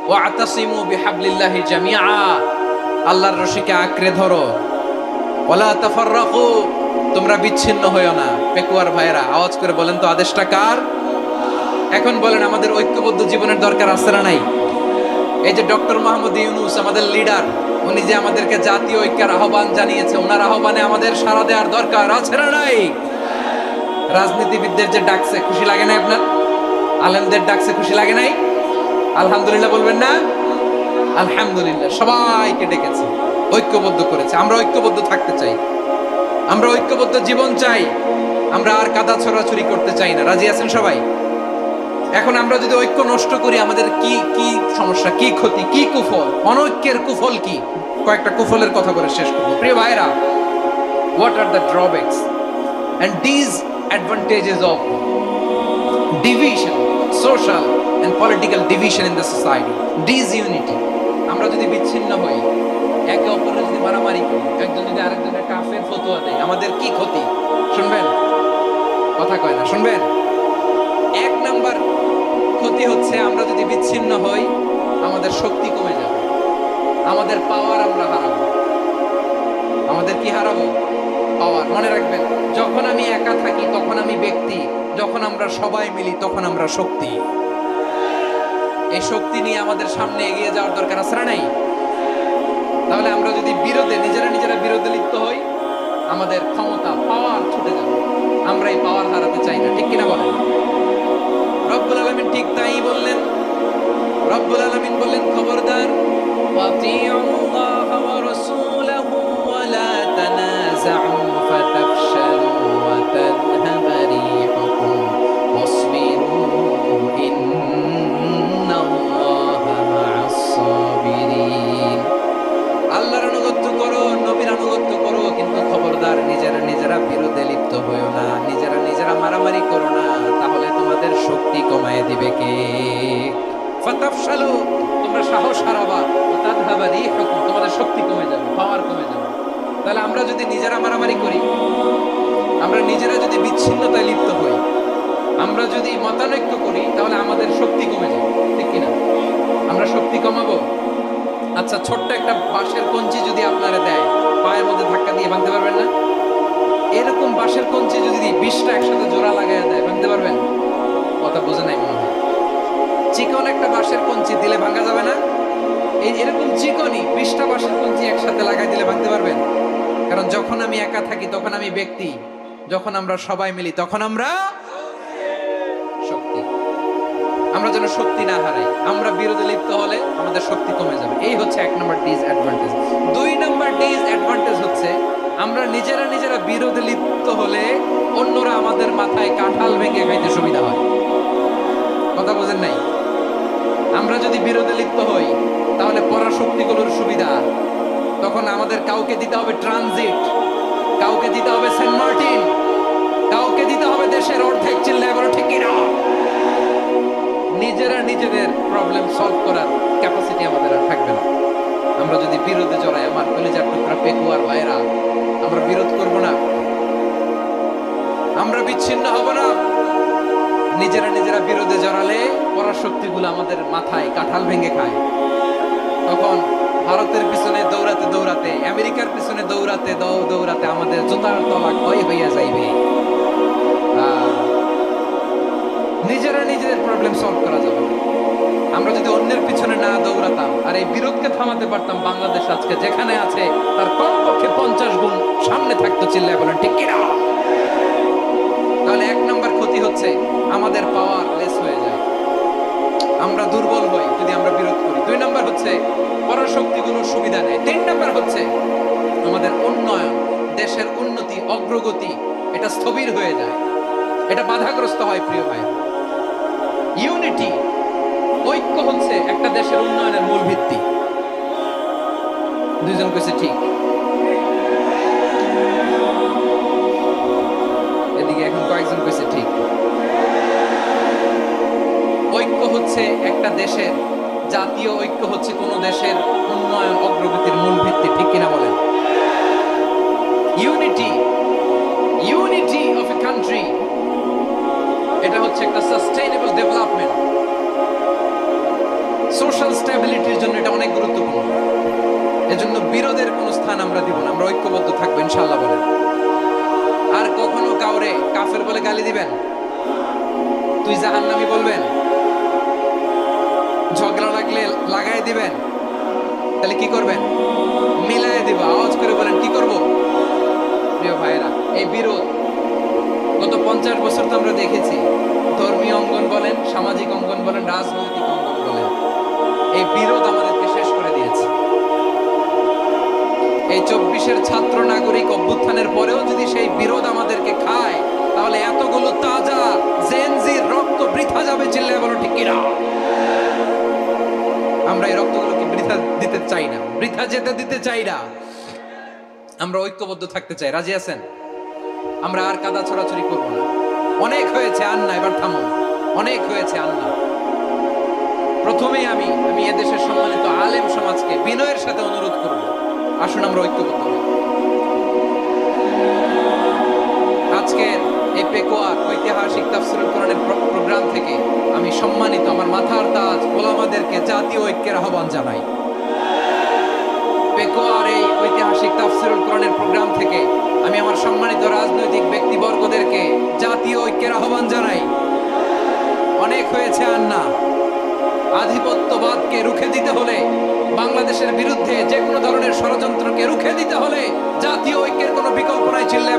ওয়াতাসিমু বিহাবলিল্লাহি জামিআ, আল্লাহর রশিকে আঁকড়ে ধরো। ওয়ালা তাফাররাকু, তোমরা বিচ্ছিন্ন হয়ো না। পেকুয়ার ভাইরা আওয়াজ করে বলেন তো আদেশটা কার? এখন বলেন আমাদের ঐক্যবদ্ধ জীবনের দরকার আছে না নাই? এই যে ডক্টর মোহাম্মদ ইউনূস আমাদের লিডার, উনি যে আমাদেরকে জাতীয় ঐক্যের আহ্বান জানিয়েছে, ওনার আহ্বানে আমাদের সাড়া দেওয়ার দরকার আছে না নাই? রাজনীতিবিদদের যে ডাকছে খুশি লাগে না আপনার? আলেমদের ডাকছে খুশি লাগে নাই? আলহামদুলিল্লাহ বলবেন না? আলহামদুলিল্লাহ, সবাইকে ডেকেছে, ঐক্যবদ্ধ করেছে। আমরা ঐক্যবদ্ধ থাকতে চাই, আমরা ঐক্যবদ্ধ জীবন চাই, আমরা আর কাদা ছড়াছড়ি করতে চাই না। রাজি আছেন সবাই? এখন আমরা যদি ঐক্য নষ্ট করি আমাদের কি কি সমস্যা, কি ক্ষতি, কি কুফল? অনৈক্যের কুফল কি? কয়েকটা কুফলের কথা বলে শেষ করব। প্রিয় ভাইরা, what are the drawbacks and disadvantages of division, social and political division in the society? Disunity, আমরা যদি বিচ্ছিন্ন হই, একে অপরের যদি মারামারি করি, একজন যদি আরেকজনের কাফের ফতোয়া দেয়, আমাদের কি ক্ষতি? শুনবেন? কথা কয় না, শুনবেন? এক নাম্বার ক্ষতি হচ্ছে আমরা যদি বিচ্ছিন্ন হই আমাদের শক্তি কমে যাবে, আমাদের পাওয়ার আমরা হারাবো। আমাদের কি হারাবো? পাওয়ার। মনে রাখবেন, যখন আমি একা থাকি তখন আমি ব্যক্তি, যখন আমরা সবাই মিলি তখন আমরা শক্তি। এই শক্তি নিয়ে আমাদের সামনে এগিয়ে যাওয়ার দরকার আছে না নাই? তাহলে আমরা যদি নিজেরা বিরোধে লিপ্ত হই, আমাদের ক্ষমতা, পাওয়ার ছুটে যাবে। আমরা এই পাওয়ার হারাতে চাই না, ঠিক কিনা বলেন? রব্বুল আলামিন ঠিক তাই বললেন। রব্বুল আলামিন বললেন, খবরদার, ওয়াতিউল্লাহ ওয়া রাসূলাহু ওয়া লা তানাযাউ ফাতাফশালু ওয়া তাযহাবা রিহুকুম ওয়াসবিরু ইন্নাল্লাহা মা'আস সাবিরিন। আল্লাহর আনুগত্য করো, নবীর আনুগত্য করো, কিন্তু খবরদার নিজেরা বিরোধে লিপ্ত হইও না, নিজেরা মারামারি করো না, তাহলে তোমাদের শক্তি কমায় দিবে কে? ফাতাফশালু, তোমরা সাহস হারাবা, ওয়া তাযহাবা রিহুকুম, তোমাদের শক্তি কমে যাবে, পাওয়ার কমে যাবে। তাহলে আমরা যদি নিজেরা মারামারি করি, আমরা নিজেরা যদি বিচ্ছিন্নতায় লিপ্ত হই, আমরা যদি মতানৈক্য করি, তাহলে আমাদের শক্তি কমে যাবে, ঠিক কিনা? আমরা শক্তি কমাবো। আচ্ছা, ছোট্ট একটা বাঁশের কঞ্চি যদি আপনারা দেয়, পায়ের মধ্যে ধাক্কা দিয়ে ভাঙতে পারবেন না? এরকম বাঁশের কঞ্চি যদি 20টা একসাথে জোড়া লাগায় দেয়, ভাঙতে পারবেন? কথা বোঝে নাই মনে হয়। চিকন একটা বাঁশের কঞ্চি দিলে ভাঙা যাবে না? এরকম চিকনই 20টা বাঁশের কঞ্চি একসাথে লাগাই দিলে ভাঙতে পারবেন? কারণ যখন আমি একা থাকি তখন আমি ব্যক্তি, যখন আমরা সবাই মিলি তখন আমরা শক্তি। আমরা যেন শক্তি না হারাই। আমরা বিরোধে লিপ্ত হলে আমাদের শক্তি কমে যাবে। এই হচ্ছে 1 নম্বর ডিসঅ্যাডভান্টেজ। 2 নম্বর ডিসঅ্যাডভান্টেজ হচ্ছে আমরা নিজেরা বিরোধে লিপ্ত হলে অন্যরা আমাদের মাথায় কাঁঠাল ভেঙে খাইতে সুবিধা হয়। কথা বোঝেন নাই? আমরা যদি বিরোধে লিপ্ত হই তাহলে পরাশক্তিগুলোর সুবিধা, তখন আমাদের কাউকে দিতে হবে ট্রানজিট, কাউকে দিতে হবে সেন্ট মার্টিন, কাউকে দিতে হবে দেশের অর্ধেক। চিল্লায় বলো ঠিক কিনা? নিজেদের প্রবলেম সলভ করার ক্যাপাসিটি আমাদের আর থাকবে না। আমরা যদি বিরোধে জড়াই, আমার কলিজার টুকরা পেকুয়ার ভাইরা, আমরা বিরোধ করব না, আমরা বিচ্ছিন্ন হব না। নিজেরা বিরোধে জড়ালে পরাশক্তিগুলো আমাদের মাথায় কাঁঠাল ভেঙে খায়। তখন ভারতের পিছনে দৌড়াতে, আমেরিকার পিছনে দৌড়াতে আমাদের জুতার তলা ক্ষয় হইয়া যাইবে। নিজেদের প্রবলেম সলভ করা যাবে না। আমরা যদি অন্যের পিছনে না দৌড়াতাম আর এই বিরোধকে থামাতে পারতাম, বাংলাদেশ আজকে যেখানে আছে তার কমপক্ষে 50 গুণ সামনে থাকতো। চিল্লায় বলেন ঠিক কিনা? তাহলে 1 নম্বর ক্ষতি হচ্ছে আমাদের পাওয়ার লেস হয়ে যায়, আমরা দুর্বল হই যদি আমরা বিরোধ করি। 2 নম্বর হচ্ছে পরাশক্তিগুলোর সুবিধা নেয়। 3 নম্বর হচ্ছে আমাদের উন্নয়ন, দেশের উন্নতি, অগ্রগতি, এটা স্থবির হয়ে যায়, এটা বাধাগ্রস্ত হয়। প্রিয় ভাই, ইউনিটি, ঐক্য হচ্ছে একটা দেশের উন্নয়নের মূল ভিত্তি। 2 জন কইছে ঠিক, এদিকে এখন কয়েকজন কইছে ঠিক। ঐক্য হচ্ছে একটা দেশের, জাতীয় ঐক্য হচ্ছে কোন দেশের উন্নয়ন, অগ্রগতির মূল ভিত্তি, ঠিক কিনা বলেন? ইউনিটি অফ এ কান্ট্রি, এটা হচ্ছে একটা সাস্টেইনেবল ডেভেলপমেন্ট। সোশ্যাল স্ট্যাবিলিটির জন্য এটা অনেক গুরুত্বপূর্ণ। এজন্য বিরোধের কোনো স্থান আমরা দিব না, আমরা ঐক্যবদ্ধ থাকবো ইনশাআল্লাহ বলেন। আর কখনো কাউরে কাফের বলে গালি দিবেন, তুই জাহান্নামী বলবেন, ঝগড়া লাগলে লাগাই দিবেন, তাহলে কি করবেন? মিলাই দিব। আওয়াজ করে বলেন কি করব? প্রিয় ভাইয়েরা, এই বিরোধ গত 50 বছর তো আমরা দেখেছি, ধর্মীয় অঙ্গন বলেন, সামাজিক অঙ্গন বলেন, রাজনৈতিক অঙ্গন বলেন, এই বিরোধ আমাদেরকে শেষ করে দিয়েছে। এই 24-এর ছাত্র নাগরিক অভ্যুত্থানের পরেও যদি সেই বিরোধ আমাদেরকে খায়, তাহলে এতগুলো তাজা জেনজির রক্ত বৃথা যাবে। চিল্লায় বলো ঠিক কিনা? আমরা এই রক্তগুলোকে বৃথা দিতে চাই না, বৃথা যেতে দিতে চাই না। আমরা ঐক্যবদ্ধ থাকতে চাই। রাজি আছেন? আমরা আর কাদা ছড়াছড়ি করবো না। অনেক হয়েছে, আর না, এবার থামুন। অনেক হয়েছে, আর না। প্রথমেই আমি এদেশের সম্মানিত আলেম সমাজকে বিনয়ের সাথে অনুরোধ করব, আসুন আমরা ঐক্যবদ্ধ হই। আজকের এই পেকুয়ার ঐতিহাসিক তাফসীরুল কোরআনের প্রোগ্রাম থেকে আমি সম্মানিত আমার মাথার তাজ ওলামাদেরকে জাতীয় ঐক্যের আহ্বান জানাই। পেকুয়ার এই ঐতিহাসিক তাফসীরুল কোরআনের প্রোগ্রাম থেকে আমি আমার সম্মানিত রাজনৈতিক ব্যক্তিবর্গদেরকে জাতীয় ঐক্যের আহ্বান জানাই। অনেক হয়েছে, আর না। আধিপত্যবাদকে রুখে দিতে হলে, বাংলাদেশের বিরুদ্ধে যে কোনো ধরনের ষড়যন্ত্রকে রুখে দিতে হলে জাতীয় ঐক্যের কোনো বিকল্প নাই। চিল্লায়